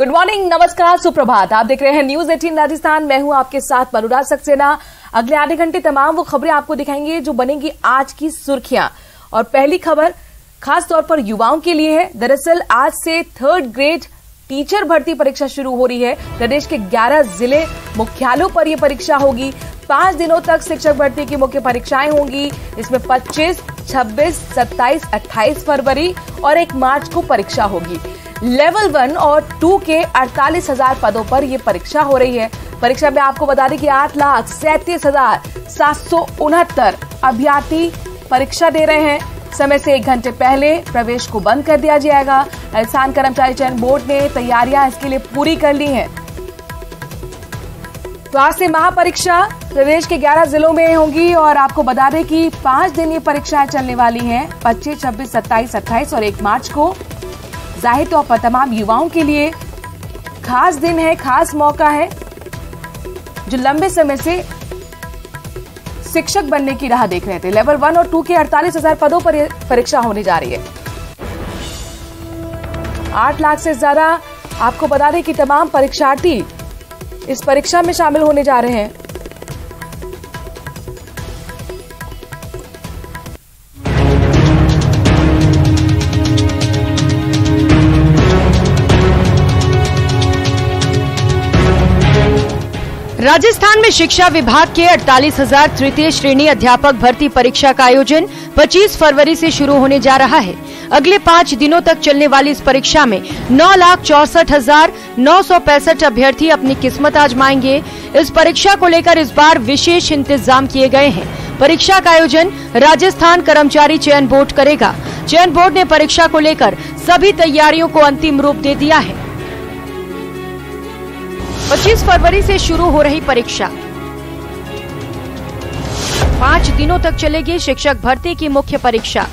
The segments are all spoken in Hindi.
गुड मॉर्निंग, नमस्कार, सुप्रभात। आप देख रहे हैं न्यूज 18 राजस्थान। मैं हूं आपके साथ अनुराग सक्सेना। अगले आधे घंटे तमाम वो खबरें आपको दिखाएंगे जो बनेंगी आज की सुर्खियां। और पहली खबर खास तौर पर युवाओं के लिए है। दरअसल आज से 3rd ग्रेड टीचर भर्ती परीक्षा शुरू हो रही है। प्रदेश के 11 जिले मुख्यालयों पर यह परीक्षा होगी। 5 दिनों तक शिक्षक भर्ती की मुख्य परीक्षाएं होंगी। इसमें 25, 26, 27, 28 फरवरी और 1 मार्च को परीक्षा होगी। लेवल 1 और 2 के 48,000 पदों पर यह परीक्षा हो रही है। परीक्षा में आपको बता दें कि 8,37,769 अभ्यर्थी परीक्षा दे रहे हैं। समय से 1 घंटे पहले प्रवेश को बंद कर दिया जाएगा। राजस्थान कर्मचारी चयन बोर्ड ने तैयारियां इसके लिए पूरी कर ली हैं। तो आज से महापरीक्षा प्रदेश के 11 जिलों में होंगी और आपको बता दें कि 5 दिन ये परीक्षाएं चलने वाली हैं। 25, 26, 27, 28 और 1 मार्च को। जाहिर तौर पर तमाम युवाओं के लिए खास दिन है, खास मौका है, जो लंबे समय से शिक्षक बनने की राह देख रहे थे। लेवल 1 और 2 के 48,000 पदों पर यह परीक्षा होने जा रही है। 8 लाख से ज्यादा आपको बता दें कि तमाम परीक्षार्थी इस परीक्षा में शामिल होने जा रहे हैं। राजस्थान में शिक्षा विभाग के 48,000 तृतीय श्रेणी अध्यापक भर्ती परीक्षा का आयोजन 25 फरवरी से शुरू होने जा रहा है। अगले 5 दिनों तक चलने वाली इस परीक्षा में 9,64,965 अभ्यर्थी अपनी किस्मत आजमाएंगे। इस परीक्षा को लेकर इस बार विशेष इंतजाम किए गए हैं। परीक्षा का आयोजन राजस्थान कर्मचारी चयन बोर्ड करेगा। चयन बोर्ड ने परीक्षा को लेकर सभी तैयारियों को अंतिम रूप दे दिया है। 25 फरवरी से शुरू हो रही परीक्षा 5 दिनों तक चलेगी। शिक्षक भर्ती की मुख्य परीक्षा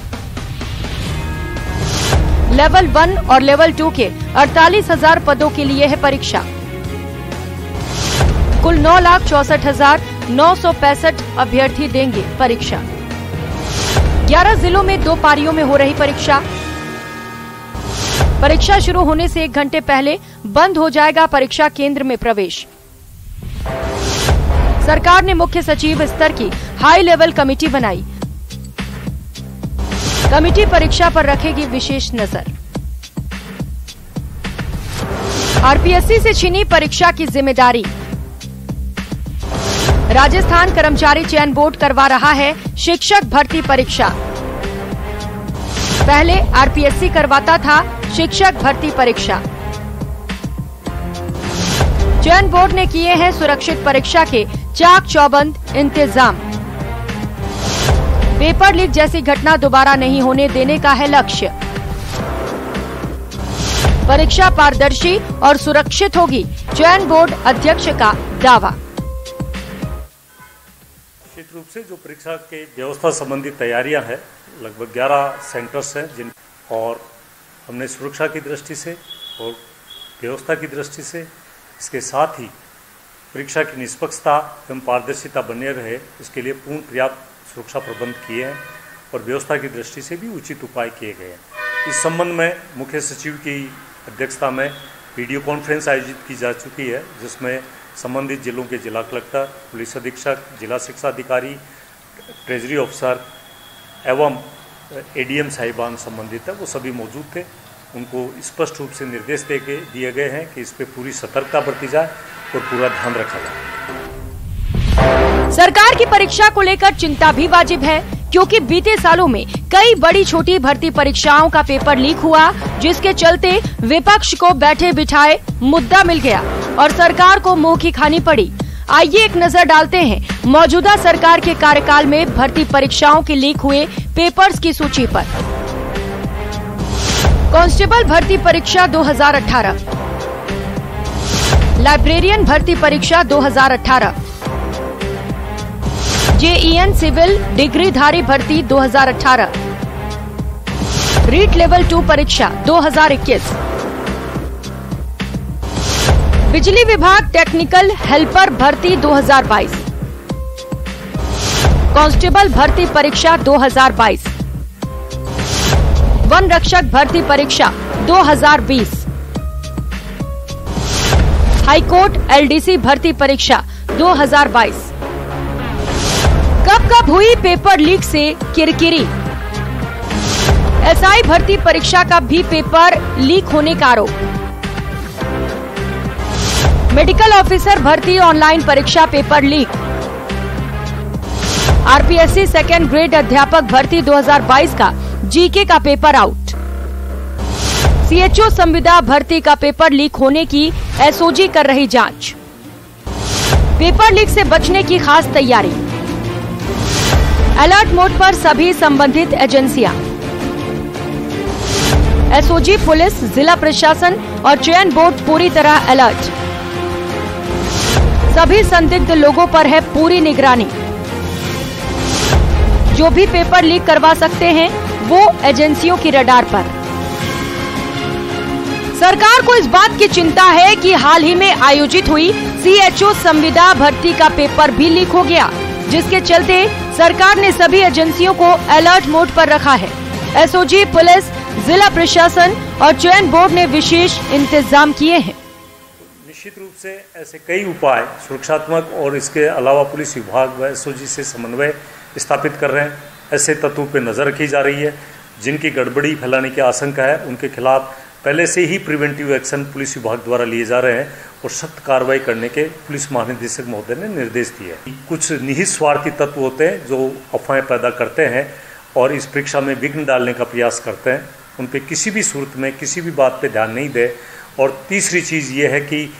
लेवल 1 और लेवल 2 के 48,000 पदों के लिए है परीक्षा। कुल 9,64,965 अभ्यर्थी देंगे परीक्षा। 11 जिलों में 2 पारियों में हो रही परीक्षा। परीक्षा शुरू होने से 1 घंटे पहले बंद हो जाएगा परीक्षा केंद्र में प्रवेश। सरकार ने मुख्य सचिव स्तर की हाई लेवल कमेटी बनाई। कमेटी परीक्षा पर रखेगी विशेष नजर। आरपीएससी से छीनी परीक्षा की जिम्मेदारी। राजस्थान कर्मचारी चयन बोर्ड करवा रहा है शिक्षक भर्ती परीक्षा। पहले आरपीएससी करवाता था शिक्षक भर्ती परीक्षा। चयन बोर्ड ने किए हैं सुरक्षित परीक्षा के चाक चौबंद इंतजाम। पेपर लीक जैसी घटना दोबारा नहीं होने देने का है लक्ष्य। परीक्षा पारदर्शी और सुरक्षित होगी, चयन बोर्ड अध्यक्ष का दावा। निश्चित रूप से जो परीक्षा के व्यवस्था संबंधी तैयारियां हैं, लगभग 11 सेंटर्स हैं जिन, और हमने सुरक्षा की दृष्टि से और व्यवस्था की दृष्टि से, इसके साथ ही परीक्षा की निष्पक्षता एवं पारदर्शिता बने रहे, इसके लिए पूर्ण पर्याप्त सुरक्षा प्रबंध किए हैं और व्यवस्था की दृष्टि से भी उचित उपाय किए गए हैं। इस संबंध में मुख्य सचिव की अध्यक्षता में वीडियो कॉन्फ्रेंस आयोजित की जा चुकी है, जिसमें संबंधित जिलों के जिला कलेक्टर, पुलिस अधीक्षक, जिला शिक्षा अधिकारी, ट्रेजरी ऑफिसर एवं एडीएम साहिबान संबंधित है, वो सभी मौजूद थे। उनको स्पष्ट रूप से निर्देश दिए गए हैं कि इस पे पूरी सतर्कता बरती जाए और पूरा ध्यान रखा जाए। सरकार की परीक्षा को लेकर चिंता भी वाजिब है, क्योंकि बीते सालों में कई बड़ी छोटी भर्ती परीक्षाओं का पेपर लीक हुआ, जिसके चलते विपक्ष को बैठे बिठाए मुद्दा मिल गया और सरकार को मुंह की खानी पड़ी। आइए एक नजर डालते हैं मौजूदा सरकार के कार्यकाल में भर्ती परीक्षाओं के लीक हुए पेपर्स की सूची पर। कांस्टेबल भर्ती परीक्षा 2018, लाइब्रेरियन भर्ती परीक्षा 2018, जेईएन सिविल डिग्रीधारी भर्ती 2018, रीट लेवल 2 परीक्षा 2021, बिजली विभाग टेक्निकल हेल्पर भर्ती 2022, कांस्टेबल भर्ती परीक्षा 2022, वन रक्षक भर्ती परीक्षा 2020, हाईकोर्ट LDC भर्ती परीक्षा 2022। कब हुई पेपर लीक से किरकिरी। SI भर्ती परीक्षा का भी पेपर लीक होने का आरोप। मेडिकल ऑफिसर भर्ती ऑनलाइन परीक्षा paper leak. RPSC second grade अध्यापक भर्ती 2022 का GK का पेपर आउट। CHO संविदा भर्ती का पेपर लीक होने की SOG कर रही जांच। पेपर लीक से बचने की खास तैयारी। अलर्ट मोड पर सभी संबंधित एजेंसियां। SOG, पुलिस, जिला प्रशासन और चयन बोर्ड पूरी तरह अलर्ट। सभी संदिग्ध लोगों पर है पूरी निगरानी। जो भी पेपर लीक करवा सकते हैं वो एजेंसियों की रडार पर। सरकार को इस बात की चिंता है कि हाल ही में आयोजित हुई CHO संविदा भर्ती का पेपर भी लीक हो गया, जिसके चलते सरकार ने सभी एजेंसियों को अलर्ट मोड पर रखा है। SOG, पुलिस, जिला प्रशासन और चयन बोर्ड ने विशेष इंतजाम किए हैं। निश्चित रूप से ऐसे कई उपाय सुरक्षात्मक और इसके अलावा पुलिस विभाग व SOG से समन्वय स्थापित कर रहे हैं। ऐसे तत्वों पर नजर रखी जा रही है जिनकी गड़बड़ी फैलाने की आशंका है, उनके खिलाफ पहले से ही प्रिवेंटिव एक्शन पुलिस विभाग द्वारा लिए जा रहे हैं और सख्त कार्रवाई करने के पुलिस महानिदेशक महोदय ने निर्देश दिए। कुछ निहित स्वार्थी तत्व होते हैं जो अफवाहें पैदा करते हैं और इस परीक्षा में विघ्न डालने का प्रयास करते हैं, उन पर किसी भी सूरत में किसी भी बात पे ध्यान नहीं दे। और तीसरी चीज़ ये है कि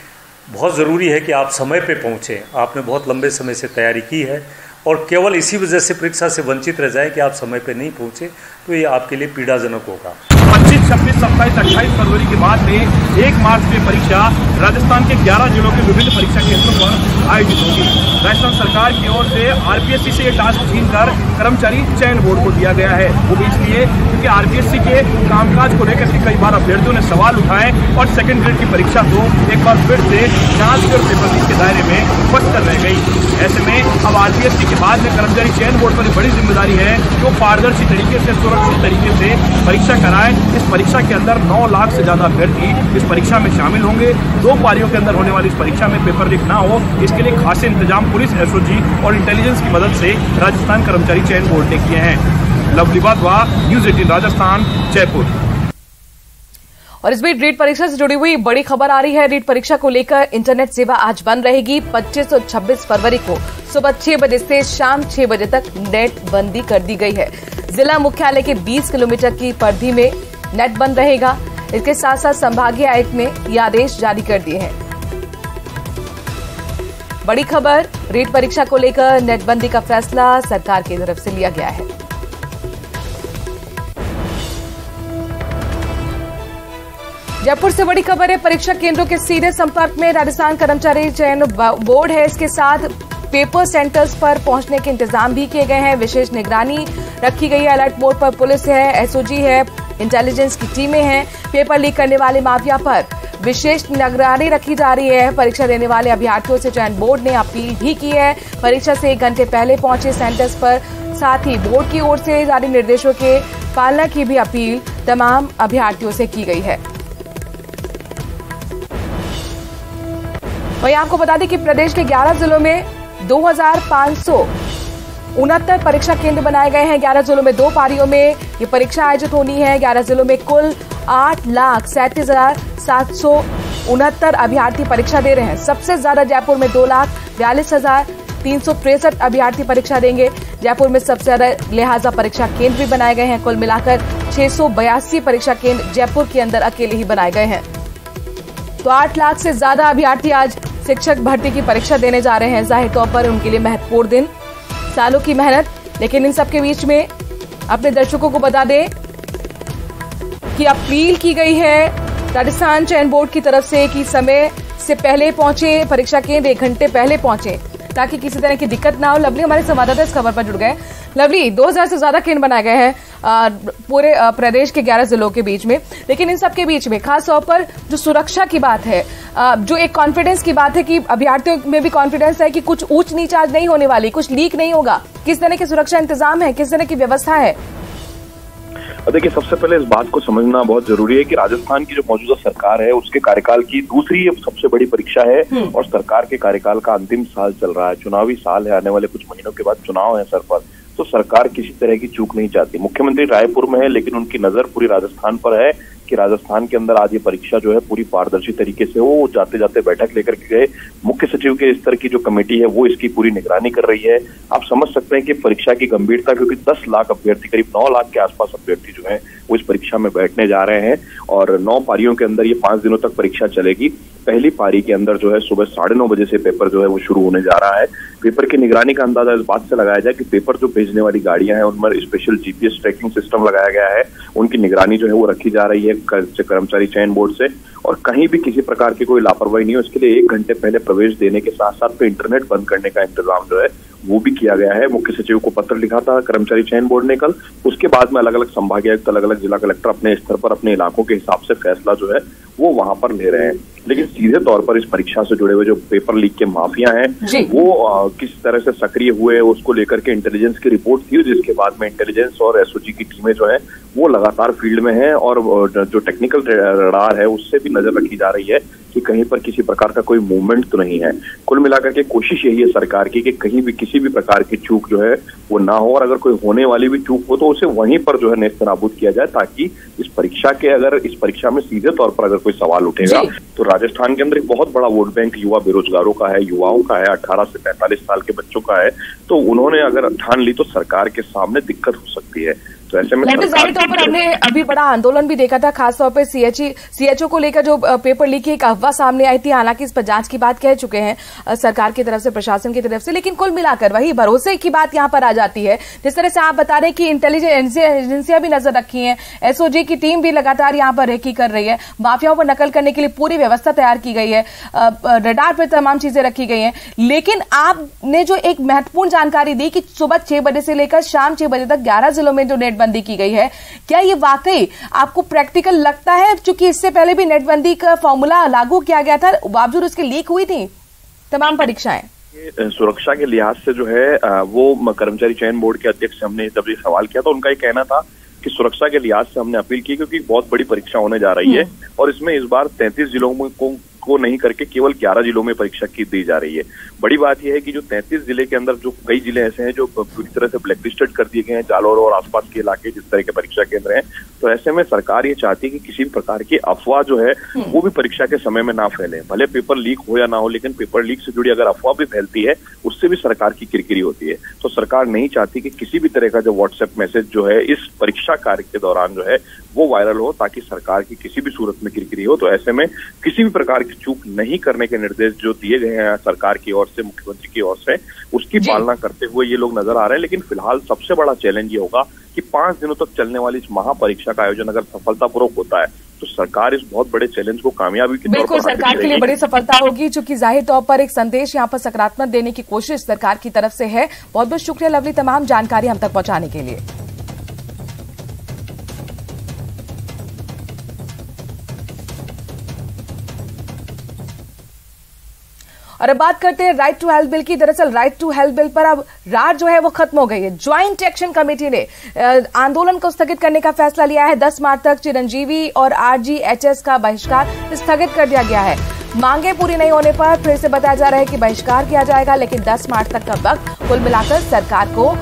बहुत ज़रूरी है कि आप समय पे पहुँचें। आपने बहुत लंबे समय से तैयारी की है और केवल इसी वजह से परीक्षा से वंचित रह जाए कि आप समय पे नहीं पहुँचे, तो ये आपके लिए पीड़ाजनक होगा। 25, 26, 27, 28 फरवरी के बाद में 1 मार्च में परीक्षा राजस्थान के 11 जिलों के विभिन्न परीक्षा केंद्रों पर आयोजित होगी। राजस्थान सरकार की ओर से RPSC से ये टास्क छीनकर कर्मचारी चयन बोर्ड को दिया गया है। वो भी इसलिए क्योंकि RPSC के कामकाज को लेकर कई बार अभ्यर्थियों ने सवाल उठाए और सेकेंड ग्रेड की परीक्षा को एक बार फिर से जांच और पेपर लीक के दायरे में फंस कर रह गई। ऐसे में अब RPSC के बाद में कर्मचारी चयन बोर्ड पर बड़ी जिम्मेदारी है कि वो पारदर्शी तरीके से, सुरक्षित तरीके से परीक्षा कराएं। इस परीक्षा के अंदर 9 लाख से ज्यादा अभ्यर्थी इस परीक्षा में शामिल होंगे। 2 पारियों के अंदर होने वाली इस परीक्षा में पेपर लीक ना हो, इसके लिए खासे इंतजाम पुलिस, SOG और इंटेलिजेंस की मदद से राजस्थान कर्मचारी चयन बोर्ड ने किए हैं। Lovely Wadhwa, news 18 Rajasthan, Jaipur. और इस बीच रीट परीक्षा से जुड़ी हुई बड़ी खबर आ रही है। रीट परीक्षा को लेकर इंटरनेट सेवा आज बंद रहेगी। 25 और 26 फरवरी को सुबह 6 बजे से शाम 6 बजे तक नेट बंदी कर दी गई है। जिला मुख्यालय के 20 किलोमीटर की परिधि में नेट बंद रहेगा। इसके साथ साथ संभागीय आयुक्त ने ये आदेश जारी कर दिए हैं। बड़ी खबर, रीट परीक्षा को लेकर नेटबंदी का फैसला सरकार की तरफ से लिया गया है। जयपुर से बड़ी खबर है, परीक्षा केंद्रों के सीधे संपर्क में राजस्थान कर्मचारी चयन बोर्ड है। इसके साथ पेपर सेंटर्स पर पहुंचने के इंतजाम भी किए गए हैं। विशेष निगरानी रखी गई है। अलर्ट मोड पर पुलिस है, SOG है, इंटेलिजेंस की टीमें हैं। पेपर लीक करने वाले माफिया पर विशेष निगरानी रखी जा रही है। परीक्षा देने वाले अभ्यर्थियों से चयन बोर्ड ने अपील भी की है। परीक्षा से 1 घंटे पहले पहुंचे सेंटर्स पर। साथ ही बोर्ड की ओर से जारी निर्देशों के पालना की भी अपील तमाम अभ्यर्थियों से की गई है। वहीं आपको बता दें कि प्रदेश के 11 जिलों में 2569 परीक्षा केंद्र बनाए गए हैं। 11 जिलों में 2 पारियों में ये परीक्षा आयोजित होनी है। 11 जिलों में कुल 8,37,769 अभ्यर्थी परीक्षा दे रहे हैं। सबसे ज्यादा जयपुर में 2,42,363 अभ्यर्थी परीक्षा देंगे। जयपुर में सबसे ज्यादा लिहाजा परीक्षा केंद्र भी बनाए गए हैं। कुल मिलाकर 682 परीक्षा केंद्र जयपुर के अंदर अकेले ही बनाए गए हैं। तो 8 लाख से ज्यादा अभ्यर्थी आज शिक्षक भर्ती की परीक्षा देने जा रहे हैं। जाहिर तौर पर उनके लिए महत्वपूर्ण दिन, सालों की मेहनत। लेकिन इन सबके बीच में अपने दर्शकों को बता दें कि अपील की गई है राजस्थान चयन बोर्ड की तरफ से कि समय से पहले पहुंचे, परीक्षा केंद्र 1 घंटे पहले पहुंचे ताकि किसी तरह की दिक्कत ना हो। लवली हमारे संवाददाता इस खबर पर जुड़ गए। लवली, 2000 से ज्यादा केंद्र बनाए गए हैं पूरे प्रदेश के 11 जिलों के बीच में। लेकिन इन सब के बीच में खास तौर पर जो सुरक्षा की बात है, जो एक कॉन्फिडेंस की बात है कि अभ्यर्थियों में भी कॉन्फिडेंस है कि कुछ ऊंच नीच आज नहीं होने वाली, कुछ लीक नहीं होगा। किस तरह के सुरक्षा इंतजाम है, किस तरह की व्यवस्था है? और देखिए, सबसे पहले इस बात को समझना बहुत जरूरी है कि राजस्थान की जो मौजूदा सरकार है उसके कार्यकाल की दूसरी सबसे बड़ी परीक्षा है और सरकार के कार्यकाल का अंतिम साल चल रहा है, चुनावी साल है, आने वाले कुछ महीनों के बाद चुनाव है सर पर। तो सरकार किसी तरह की चूक नहीं चाहती। मुख्यमंत्री रायपुर में है, लेकिन उनकी नजर पूरी राजस्थान पर है कि राजस्थान के अंदर आज ये परीक्षा जो है पूरी पारदर्शी तरीके से हो। जाते जाते बैठक लेकर के गए, मुख्य सचिव के स्तर की जो कमेटी है वो इसकी पूरी निगरानी कर रही है। आप समझ सकते हैं कि परीक्षा की गंभीरता, क्योंकि 10 लाख अभ्यर्थी, करीब 9 लाख के आसपास अभ्यर्थी जो है वो इस परीक्षा में बैठने जा रहे हैं और 9 पारियों के अंदर ये 5 दिनों तक परीक्षा चलेगी। पहली पारी के अंदर जो है सुबह 9:30 बजे से पेपर जो है वो शुरू होने जा रहा है। पेपर की निगरानी का अंदाजा इस बात से लगाया जाए कि पेपर जो भेजने वाली गाड़ियां हैं उनमें स्पेशल जीपीएस ट्रैकिंग सिस्टम लगाया गया है, उनकी निगरानी जो है वो रखी जा रही है कर्मचारी चयन बोर्ड से, और कहीं भी किसी प्रकार की कोई लापरवाही नहीं हो। इसके लिए 1 घंटे पहले प्रवेश देने के साथ साथ पे इंटरनेट बंद करने का इंतजाम जो है वो भी किया गया है। मुख्य सचिव को पत्र लिखा था कर्मचारी चयन बोर्ड ने कल, उसके बाद में अलग अलग संभागायुक्त, अलग अलग जिला कलेक्टर अपने स्तर पर अपने इलाकों के हिसाब से फैसला जो है वो वहां पर ले रहे हैं। लेकिन सीधे तौर पर इस परीक्षा से जुड़े हुए जो पेपर लीक के माफिया हैं वो किस तरह से सक्रिय हुए उसको लेकर के इंटेलिजेंस की रिपोर्ट थी, जिसके बाद में इंटेलिजेंस और एसओजी की टीमें जो है वो लगातार फील्ड में है और जो टेक्निकल रडार है उससे भी नजर रखी जा रही है कि कहीं पर किसी प्रकार का कोई मूवमेंट तो नहीं है। कुल मिलाकर के कोशिश यही है सरकार की कि कहीं भी किसी भी प्रकार की चूक जो है वो ना हो, और अगर कोई होने वाली भी चूक हो तो उसे वहीं पर जो है नेस्तनाबूद किया जाए, ताकि इस परीक्षा में सीधे तौर पर अगर कोई सवाल उठेगा तो राजस्थान के अंदर एक बहुत बड़ा वोट बैंक युवा बेरोजगारों का है, युवाओं का है, 18 से 45 साल के बच्चों का है। तो उन्होंने अगर ठान ली तो सरकार के सामने दिक्कत हो सकती है। तो ऐसे में जाहिर तौर पर हमने अभी बड़ा आंदोलन भी देखा था, खासतौर पर सीएचओ को लेकर जो पेपर लीक की एक अफवाह सामने आई थी। हालांकि इस पर जांच की बात कह चुके हैं सरकार की तरफ से, प्रशासन की तरफ से, लेकिन कुल मिलाकर वही भरोसे की बात यहां पर आ जाती है। जिस तरह से आप बता रहे हैं कि इंटेलिजेंस एजेंसियां भी नजर रखी हैं, एसओजी की टीम भी लगातार यहां पर रेकी कर रही है, माफियाओं पर नकल करने के लिए पूरी व्यवस्था तैयार की गई है, रडार पर तमाम चीजें रखी गई हैं। लेकिन आपने जो एक महत्वपूर्ण जानकारी दी कि सुबह 6 बजे से लेकर शाम 6 बजे तक 11 जिलों में जो नेटबंदी की गई है, क्या ये वाकई आपको प्रैक्टिकल लगता है? क्योंकि इससे पहले भी नेटबंदी का फॉर्मूला लागू किया गया था, बावजूद उसके लीक हुई थी तमाम परीक्षाएं। सुरक्षा के लिहाज से जो है वो कर्मचारी चयन बोर्ड के अध्यक्ष से हमने जब ये सवाल किया तो उनका ये कहना था कि सुरक्षा के लिहाज से हमने अपील की, क्योंकि बहुत बड़ी परीक्षा होने जा रही है और इसमें इस बार 33 जिलों को नहीं करके केवल 11 जिलों में परीक्षा की दी जा रही है। बड़ी बात यह है कि जो 33 जिले के अंदर जो कई जिले ऐसे हैं जो पूरी तरह से ब्लैकलिस्टेड कर दिए गए हैं, जालौर और आसपास के इलाके जिस तरह के परीक्षा केंद्र हैं, तो ऐसे में सरकार ये चाहती है कि किसी भी प्रकार की अफवाह जो है वो भी परीक्षा के समय में ना फैले। भले पेपर लीक हो या ना हो, लेकिन पेपर लीक से जुड़ी अगर अफवाह भी फैलती है उससे भी सरकार की किरकिरी होती है। तो सरकार नहीं चाहती कि किसी भी तरह का जो व्हाट्सएप मैसेज जो है इस परीक्षा कार्य के दौरान जो है वो वायरल हो, ताकि सरकार की किसी भी सूरत में किरकिरी हो। तो ऐसे में किसी भी प्रकार की चूक नहीं करने के निर्देश जो दिए गए हैं सरकार की ओर से, मुख्यमंत्री की ओर से, उसकी पालना करते हुए ये लोग नजर आ रहे हैं। लेकिन फिलहाल सबसे बड़ा चैलेंज ये होगा कि 5 दिनों तक चलने वाली इस महापरीक्षा का आयोजन अगर सफलतापूर्वक होता है तो सरकार इस बहुत बड़े चैलेंज को कामयाबी के तौर पर बिल्कुल सरकार के लिए बड़ी सफलता होगी, चूंकि जाहिर तौर पर एक संदेश यहां पर सकारात्मक देने की कोशिश सरकार की तरफ से है। बहुत बहुत शुक्रिया लवली, तमाम जानकारी हम तक पहुंचाने के लिए। और अब बात करते हैं राइट टू हेल्थ बिल की। दरअसल राइट टू हेल्थ बिल पर अब रार जो है वो खत्म हो गई है। ज्वाइंट एक्शन कमेटी ने आंदोलन को स्थगित करने का फैसला लिया है। 10 मार्च तक चिरंजीवी और आरजीएचएस का बहिष्कार स्थगित कर दिया गया है। मांगे पूरी नहीं होने पर फिर से बताया जा रहा है कि बहिष्कार किया जाएगा, लेकिन 10 मार्च तक का वक्त कुल मिलाकर सरकार को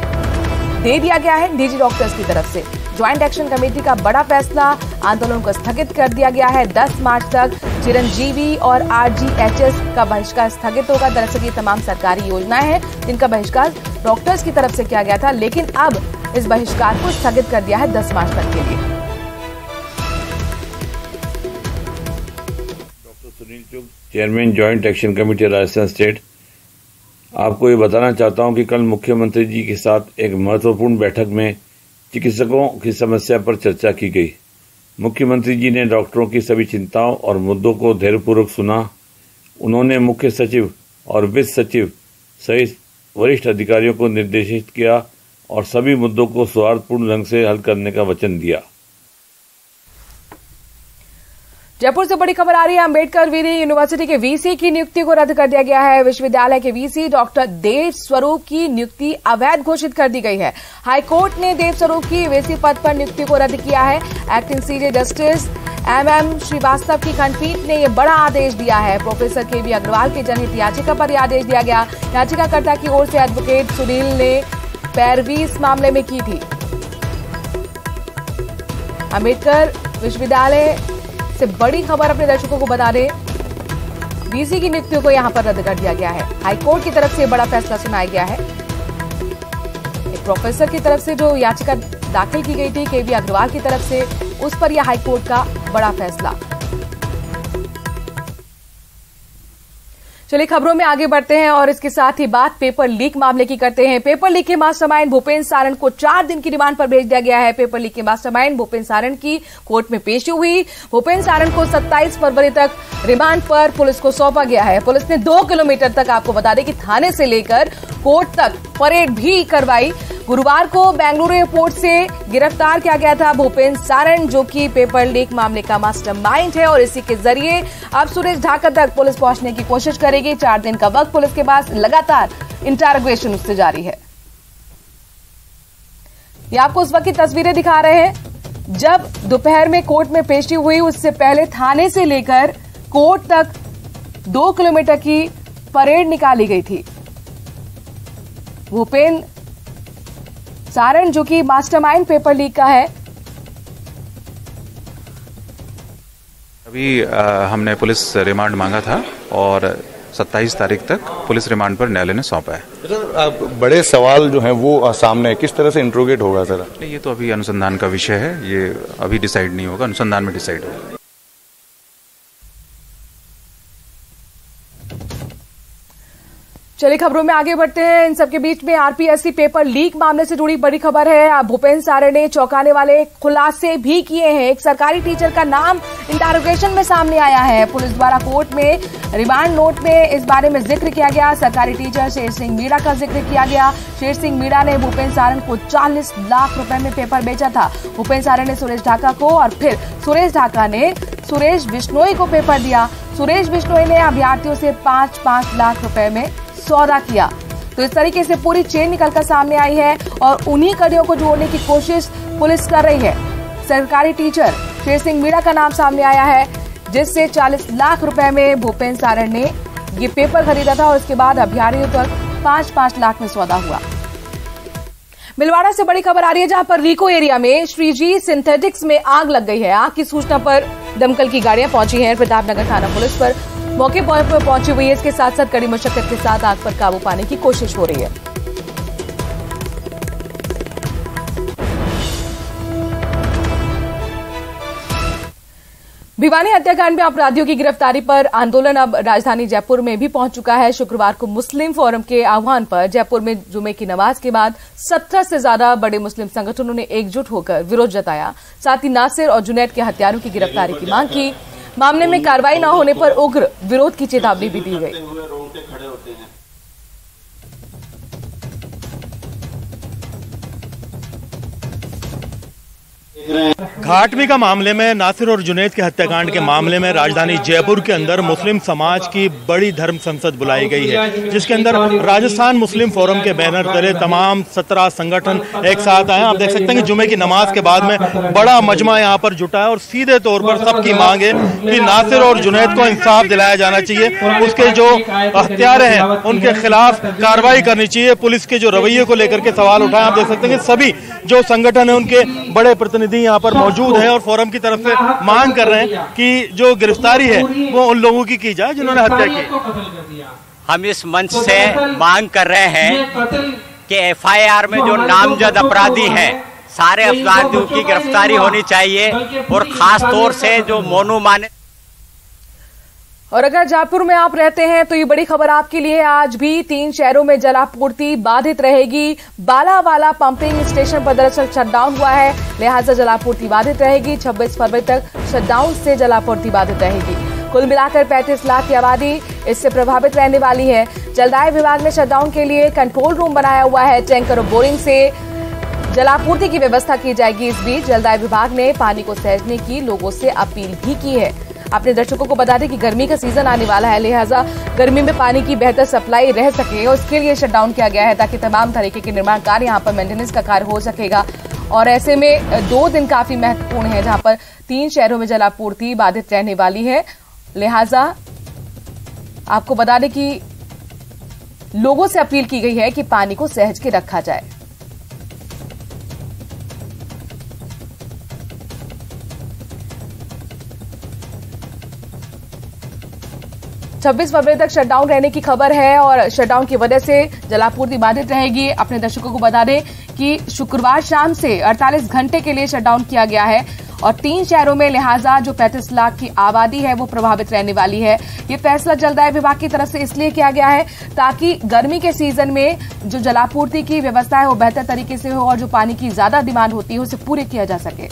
दे दिया गया है निजी डॉक्टर्स की तरफ से। ज्वाइंट एक्शन कमेटी का बड़ा फैसला, आंदोलन को स्थगित कर दिया गया है। 10 मार्च तक चिरंजीवी और आरजीएचएस का बहिष्कार स्थगित होगा। दरअसल ये तमाम सरकारी योजनाएं हैं जिनका बहिष्कार डॉक्टर्स की तरफ से किया गया था, लेकिन अब इस बहिष्कार को स्थगित कर दिया है 10 मार्च तक के लिए। डॉक्टर सुनील चुग, chairman joint action committee Rajasthan state. आपको ये बताना चाहता हूं कि कल मुख्यमंत्री जी के साथ एक महत्वपूर्ण बैठक में चिकित्सकों की समस्या पर चर्चा की गई। मुख्यमंत्री जी ने डॉक्टरों की सभी चिंताओं और मुद्दों को धैर्यपूर्वक सुना। उन्होंने मुख्य सचिव और वित्त सचिव सहित वरिष्ठ अधिकारियों को निर्देशित किया और सभी मुद्दों को सौहार्दपूर्ण ढंग से हल करने का वचन दिया। जयपुर से बड़ी खबर आ रही है। अंबेडकर वीरी यूनिवर्सिटी के वीसी की नियुक्ति को रद्द कर दिया गया है। विश्वविद्यालय के वीसी डॉक्टर देव स्वरूप की नियुक्ति अवैध घोषित कर दी गई है। हाईकोर्ट ने देव स्वरूप की वीसी पद पर नियुक्ति को रद्द किया है। Acting CJ justice MM Srivastava की खंडपीठ ने यह बड़ा आदेश दिया है। प्रोफेसर केवी अग्रवाल की जनहित याचिका पर यह आदेश दिया गया। याचिकाकर्ता की ओर से एडवोकेट सुनील ने पैरवी इस मामले में की थी। अंबेडकर विश्वविद्यालय से बड़ी खबर अपने दर्शकों को बता दें, वीसी की नियुक्तियों को यहां पर रद्द कर दिया गया है। हाईकोर्ट की तरफ से बड़ा फैसला सुनाया गया है। एक प्रोफेसर की तरफ से जो याचिका दाखिल की गई थी केवी अग्रवाल की तरफ से, उस पर यह हाईकोर्ट का बड़ा फैसला। चलिए खबरों में आगे बढ़ते हैं और इसके साथ ही बात पेपर लीक मामले की करते हैं। पेपर लीक के मास्टरमाइंड भूपेंद्र सारण को 4 दिन की रिमांड पर भेज दिया गया है। पेपर लीक के मास्टरमाइंड भूपेंद्र सारण की कोर्ट में पेशी हुई। भूपेंद्र सारण को 27 फरवरी तक रिमांड पर पुलिस को सौंपा गया है। पुलिस ने 2 किलोमीटर तक, आपको बता दें कि थाने से लेकर कोर्ट तक परेड भी करवाई। गुरुवार को बेंगलुरु एयरपोर्ट से गिरफ्तार किया गया था भूपेंद्र सारण, जो कि पेपर लीक मामले का मास्टरमाइंड है और इसी के जरिए अब सुरेश ढाका तक पुलिस पहुंचने की कोशिश करेगी। 4 दिन का वक्त पुलिस के पास, लगातार इंटरोगेशन उससे जारी है। ये आपको उस वक्त की तस्वीरें दिखा रहे हैं जब दोपहर में कोर्ट में पेशी हुई। उससे पहले थाने से लेकर कोर्ट तक 2 किलोमीटर की परेड निकाली गई थी। भूपेंद्र सारण जो कि मास्टरमाइंड पेपर लीक का है। अभी हमने पुलिस रिमांड मांगा था और 27 तारीख तक पुलिस रिमांड पर न्यायालय ने सौंपा है। सर, बड़े सवाल जो हैं वो सामने किस तरह से इंट्रोगेट होगा सर? ये तो अभी अनुसंधान का विषय है, ये अभी डिसाइड नहीं होगा, अनुसंधान में डिसाइड होगा। चलिए खबरों में आगे बढ़ते हैं। इन सबके बीच में आरपीएससी पेपर लीक मामले से जुड़ी बड़ी खबर है। भूपेंद्र सारण ने चौंकाने वाले खुलासे भी किए हैं। एक सरकारी टीचर का नाम इंटरोगेशन में सामने आया है। पुलिस द्वारा कोर्ट में रिमांड नोट में इस बारे में जिक्र किया गया। सरकारी टीचर शेर सिंह मीणा का जिक्र किया गया। शेर सिंह मीणा ने भूपेंद्र सारण को 40 लाख रुपए में पेपर बेचा था। भूपेंद्र सारण ने सुरेश ढाका को और फिर सुरेश ढाका ने सुरेश बिश्नोई को पेपर दिया। सुरेश बिश्नोई ने अभ्यर्थियों से 5-5 लाख रुपए में सौदा किया। तो इस तरीके से पूरी चेन निकलकर सामने आई है और उन्हीं कड़ियों को जोड़ने की कोशिश पुलिस कर रही है। सरकारी टीचर शेर सिंह मीणा का नाम सामने आया है, जिससे 40 लाख रुपए में भूपेंद्र सारण ने ये पेपर खरीदा था और उसके बाद अभ्यर्थियों तक 5-5 लाख में सौदा हुआ। मिलवाड़ा से बड़ी खबर आ रही है, जहां पर रीको एरिया में श्रीजी सिंथेटिक्स में आग लग गई है। आग की सूचना पर दमकल की गाड़ियां पहुंची हैं। प्रतापनगर थाना पुलिस पर मौके पर पहुंची हुई है। इसके साथ साथ कड़ी मशक्कत के साथ आग पर काबू पाने की कोशिश हो रही है। भिवानी हत्याकांड में अपराधियों की गिरफ्तारी पर आंदोलन अब राजधानी जयपुर में भी पहुंच चुका है। शुक्रवार को मुस्लिम फोरम के आह्वान पर जयपुर में जुमे की नमाज के बाद 17 से ज्यादा बड़े मुस्लिम संगठनों ने एकजुट होकर विरोध जताया। साथ ही नासिर और जुनैद के हत्यारों की गिरफ्तारी की मांग की। मामले में कार्रवाई न होने पर उग्र विरोध की चेतावनी भी दी गई। घाटवी का मामले में, नासिर और जुनैद के हत्याकांड के मामले में राजधानी जयपुर के अंदर मुस्लिम समाज की बड़ी धर्म संसद बुलाई गई है, जिसके अंदर राजस्थान मुस्लिम फोरम के बैनर तले तमाम 17 संगठन एक साथ आए। आप देख सकते हैं कि जुमे की नमाज के बाद में बड़ा मजमा यहाँ पर जुटा है और सीधे तौर पर सबकी मांग है कि नासिर और जुनैद को इंसाफ दिलाया जाना चाहिए। उसके जो हत्यारे हैं उनके खिलाफ कार्रवाई करनी चाहिए। पुलिस के जो रवैये को लेकर के सवाल उठाए। आप देख सकते हैं कि सभी जो संगठन है उनके बड़े प्रतिनिधि यहाँ पर मौजूद हैं और फोरम की तरफ से मांग कर रहे हैं कि जो गिरफ्तारी है वो उन लोगों की जाए जिन्होंने हत्या की। हम इस मंच से मांग कर रहे हैं कि एफआईआर में जो नामजद अपराधी हैं सारे अपराधियों की गिरफ्तारी होनी चाहिए और खास तौर से जो मोनू माने। और अगर जयपुर में आप रहते हैं तो ये बड़ी खबर आपके लिए। आज भी 3 शहरों में जलापूर्ति बाधित रहेगी। बालावाला पंपिंग स्टेशन पर दरअसल शटडाउन हुआ है, लिहाजा जलापूर्ति बाधित रहेगी। 26 फरवरी तक शटडाउन से जलापूर्ति बाधित रहेगी। कुल मिलाकर 35 लाख की आबादी इससे प्रभावित रहने वाली है। जलदाय विभाग ने शटडाउन के लिए कंट्रोल रूम बनाया हुआ है। टैंकर और बोरिंग से जलापूर्ति की व्यवस्था की जाएगी। इस बीच जलदाय विभाग ने पानी को सहेजने की लोगों से अपील भी की है। अपने दर्शकों को बता दें कि गर्मी का सीजन आने वाला है, लिहाजा गर्मी में पानी की बेहतर सप्लाई रह सके उसके लिए शटडाउन किया गया है, ताकि तमाम तरीके के निर्माण कार्य यहाँ पर मेंटेनेंस का कार्य हो सकेगा। और ऐसे में 2 दिन काफी महत्वपूर्ण है, जहां पर 3 शहरों में जलापूर्ति बाधित रहने वाली है। लिहाजा आपको बता दें कि लोगों से अपील की गई है कि पानी को सहेज के रखा जाए। छब्बीस फरवरी तक शटडाउन रहने की खबर है और शटडाउन की वजह से जलापूर्ति बाधित रहेगी। अपने दर्शकों को बता दें कि शुक्रवार शाम से 48 घंटे के लिए शटडाउन किया गया है और 3 शहरों में, लिहाजा जो 35 लाख की आबादी है वो प्रभावित रहने वाली है। ये फैसला जलदाय विभाग की तरफ से इसलिए किया गया है ताकि गर्मी के सीजन में जो जलापूर्ति की व्यवस्था है वो बेहतर तरीके से हो और जो पानी की ज्यादा डिमांड होती है उसे पूरी किया जा सके।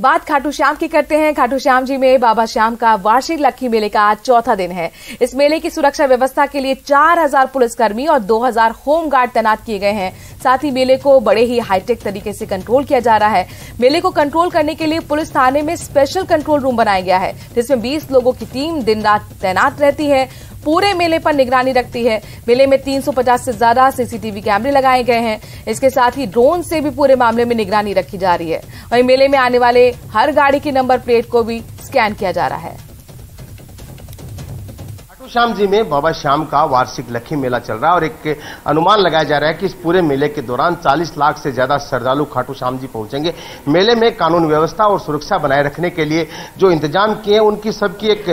बात खाटू श्याम की करते हैं। खाटू श्याम जी में बाबा श्याम का वार्षिक लक्खी मेले का आज चौथा दिन है। इस मेले की सुरक्षा व्यवस्था के लिए 4000 पुलिसकर्मी और 2000 होमगार्ड तैनात किए गए हैं। साथ ही मेले को बड़े ही हाईटेक तरीके से कंट्रोल किया जा रहा है। मेले को कंट्रोल करने के लिए पुलिस थाने में स्पेशल कंट्रोल रूम बनाया गया है, जिसमें 20 लोगों की टीम दिन रात तैनात रहती है, पूरे मेले पर निगरानी रखती है। मेले में 350 से ज्यादा सीसीटीवी कैमरे लगाए गए हैं। इसके साथ ही ड्रोन से भी पूरे मामले में निगरानी रखी जा रही है। वहीं मेले में आने वाले हर गाड़ी की नंबर प्लेट को भी स्कैन किया जा रहा है। खाटू श्याम जी में बाबा श्याम का वार्षिक लक्खी मेला चल रहा है और एक अनुमान लगाया जा रहा है कि इस पूरे मेले के दौरान 40 लाख से ज्यादा श्रद्धालु खाटू श्याम जी पहुंचेंगे। मेले में कानून व्यवस्था और सुरक्षा बनाए रखने के लिए जो इंतजाम किए हैं उनकी सबकी एक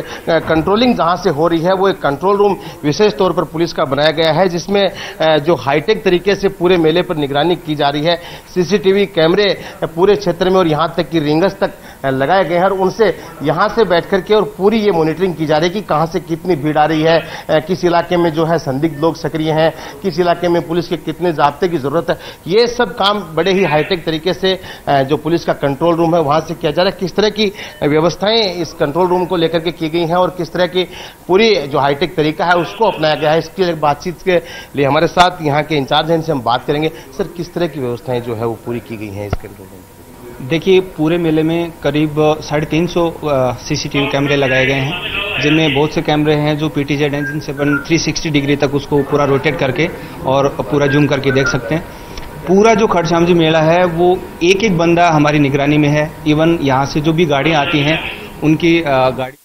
कंट्रोलिंग जहां से हो रही है वो एक कंट्रोल रूम विशेष तौर पर पुलिस का बनाया गया है, जिसमें जो हाईटेक तरीके से पूरे मेले पर निगरानी की जा रही है। सीसीटीवी कैमरे पूरे क्षेत्र में और यहां तक कि रिंगर्स तक लगाए गए हैं और उनसे यहां से बैठ करके और पूरी ये मॉनिटरिंग की जा रही है कि कहां से कितनी भीड़ आ रही है, किस इलाके में जो है संदिग्ध लोग सक्रिय हैं, किस इलाके में पुलिस के कितने जाब्ते की जरूरत है। ये सब काम बड़े ही हाईटेक तरीके से जो पुलिस का कंट्रोल रूम है वहां से किया जा रहा है। किस तरह की व्यवस्थाएं इस कंट्रोल रूम को लेकर के की गई हैं और किस तरह की पूरी जो हाईटेक तरीका है उसको अपनाया गया है, इसकी बातचीत के लिए हमारे साथ यहाँ के इंचार्ज हैं, इनसे हम बात करेंगे। सर, किस तरह की व्यवस्थाएं जो है वो पूरी की गई हैं इस कंट्रोल रूम? देखिए, पूरे मेले में करीब 350 सीसीटीवी कैमरे लगाए गए हैं, जिनमें बहुत से कैमरे हैं जो पीटीजेड हैं, जिनसे अपन 360 डिग्री तक उसको पूरा रोटेट करके और पूरा जूम करके देख सकते हैं। पूरा जो खाटू श्याम जी मेला है वो एक एक बंदा हमारी निगरानी में है। इवन यहाँ से जो भी गाड़ियाँ आती हैं उनकी गाड़ी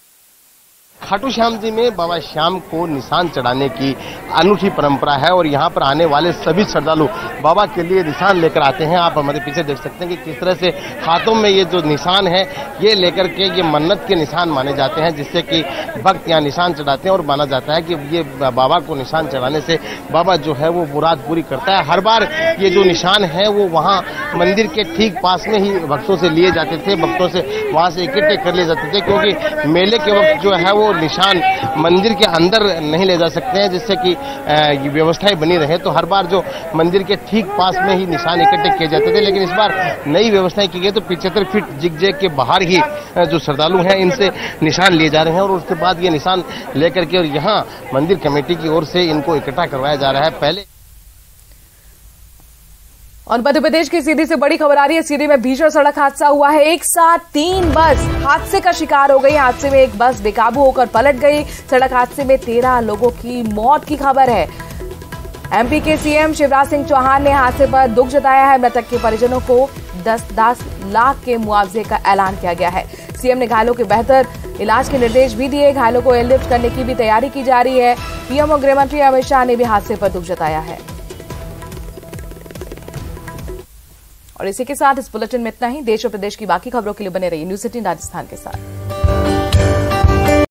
खाटू श्याम जी में बाबा श्याम को निशान चढ़ाने की अनूठी परंपरा है और यहाँ पर आने वाले सभी श्रद्धालु बाबा के लिए निशान लेकर आते हैं। आप हमारे पीछे देख सकते हैं कि किस तरह से हाथों में ये जो निशान है ये लेकर के ये मन्नत के निशान माने जाते हैं, जिससे कि भक्त यहाँ निशान चढ़ाते हैं और माना जाता है कि ये बाबा को निशान चढ़ाने से बाबा जो है वो मुराद पूरी करता है। हर बार ये जो निशान है वो वहाँ मंदिर के ठीक पास में ही भक्तों से लिए जाते थे, भक्तों से वहाँ से इकट्ठे कर लिए जाते थे, क्योंकि मेले के वक्त जो है वो निशान मंदिर के अंदर नहीं ले जा सकते हैं, जिससे कि व्यवस्थाएं बनी रहे। तो हर बार जो मंदिर के ठीक पास में ही निशान इकट्ठे किए जाते थे, लेकिन इस बार नई व्यवस्थाएं की गई तो 75 फीट जिग-जैग के बाहर ही जो श्रद्धालु हैं इनसे निशान लिए जा रहे हैं और उसके बाद ये निशान लेकर के और यहाँ मंदिर कमेटी की ओर से इनको इकट्ठा करवाया जा रहा है। पहले और मध्य प्रदेश की सीधी से बड़ी खबर आ रही है। सीधी में भीषण सड़क हादसा हुआ है। एक साथ 3 बस हादसे का शिकार हो गई। हादसे में एक बस बेकाबू होकर पलट गई। सड़क हादसे में 13 लोगों की मौत की खबर है। एमपी के सीएम शिवराज सिंह चौहान ने हादसे पर दुख जताया है। मृतक के परिजनों को 10 लाख के मुआवजे का ऐलान किया गया है। सीएम ने घायलों के बेहतर इलाज के निर्देश भी दिए। घायलों को एयरलिफ्ट करने की भी तैयारी की जा रही है। पीएम और गृहमंत्री अमित शाह ने भी हादसे पर दुख जताया है। और इसी के साथ इस बुलेटिन में इतना ही। देश और प्रदेश की बाकी खबरों के लिए बने रहिए न्यूज़ 18 राजस्थान के साथ।